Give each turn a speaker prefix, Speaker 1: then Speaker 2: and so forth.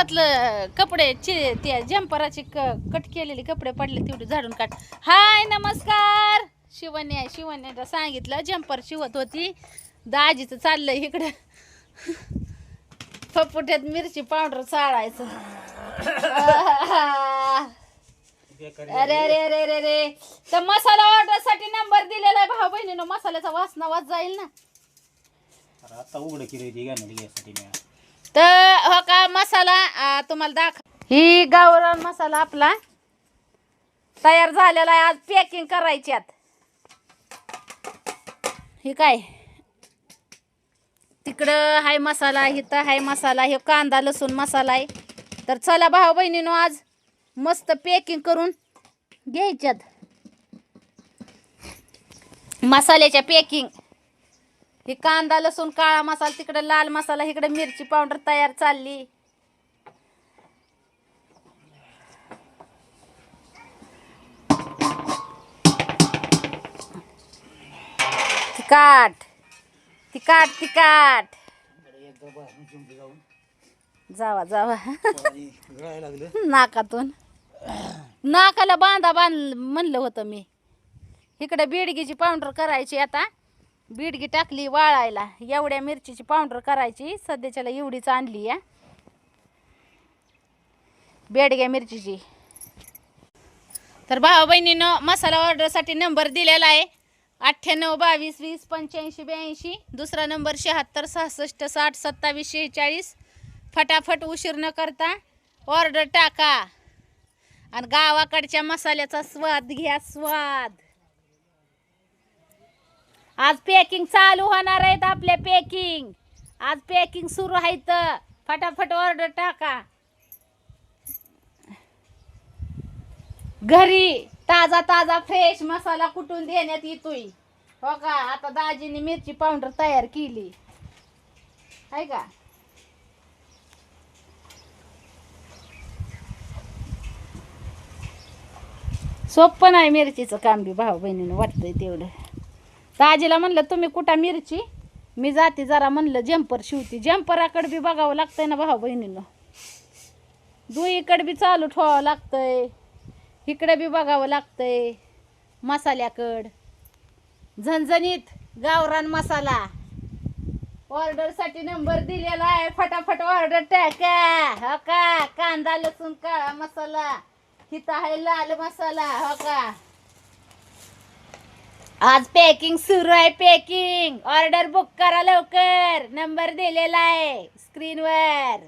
Speaker 1: घरातलं कपडे त्या जम्पराचे कट केलेले कपडे पडले तेवढे झाडून काढ. हाय नमस्कार. शिवण्याला सांगितलं जम्पर शिवत होती. दाजीचं चाललंय इकडं फपुट्यात मिरची पावडर चाळायचं. अरे अरे अरे अरे रे, तर मसाला ऑर्डर साठी नंबर दिलेला आहे भाऊ बहिणीनं. मसाल्याचा वासना वाज जाईल ना.
Speaker 2: आता उघड केली
Speaker 1: तर हो का मसाला तुम्हाला ही गावरान मसाला आपला तयार झालेला आहे. आज पॅकिंग करायच्यात. हे काय तिकडं हाय मसाला, इथं हाय मसाला, हे कांदा लसूण मसाला आहे. तर चला भाऊ बहिणीनो आज मस्त पॅकिंग करून घ्यायच्यात. मसाल्याच्या पॅकिंग हे कांदा लसूण काळा मसाला, तिकडे लाल मसाला, इकडे मिरची पावडर तयार चालली. तिखट तिखट तिखट जावा जावा नाकातून नाकाला बांधा म्हणलं होतं मी. इकडे बिडगीची पावडर करायची. आता बिडगी टाकली वाळायला. एवढ्या मिरचीची पावडर करायची. सध्याच्याला एवढीच आणली या बेडग्या मिरचीची. तर भाऊ बहिणीनं मसाला ऑर्डरसाठी नंबर दिलेला आहे 98 22 20 85 82. दुसरा नंबर 76 66 60 27 46. फटाफट उशीर न करता ऑर्डर टाका आणि गावाकडच्या मसाल्याचा स्वाद घ्या स्वाद. आज पॅकिंग चालू होणार आहेत. आपल्या पॅकिंग आज पॅकिंग सुरू आहे. तर फटाफट ऑर्डर टाका. घरी ताजा ताजा फ्रेश मसाला कुटून देण्यात येतोय. हो का. आता दाजीने मिरची पावडर तयार केली आहे का. सोपं नाही मिरचीचं काम बी भाऊ बहिणीनं वाटतंय तेवढं. दाजीला म्हणलं तुम्ही कुठं मिरची, मी जाते जरा म्हणलं जम्पर शिवती. जम्पराकडे बी बघावं लागतंय ना भाऊ बहिणीनं. दुईकडे बी चालू ठेवावं लागतंय. इकडे बी बघावं लागतंय मसाल्याकड. झणझणीत गावरान मसाला ऑर्डरसाठी नंबर दिलेला आहे. फटाफट ऑर्डर टाका. हो का. कांदा लसूण काळा मसाला, इथं आहे लाल मसाला. हो का. आज पॅकिंग सुरू आहे. पॅकिंग ऑर्डर बुक करा लवकर. नंबर दिलेला आहे स्क्रीनवर.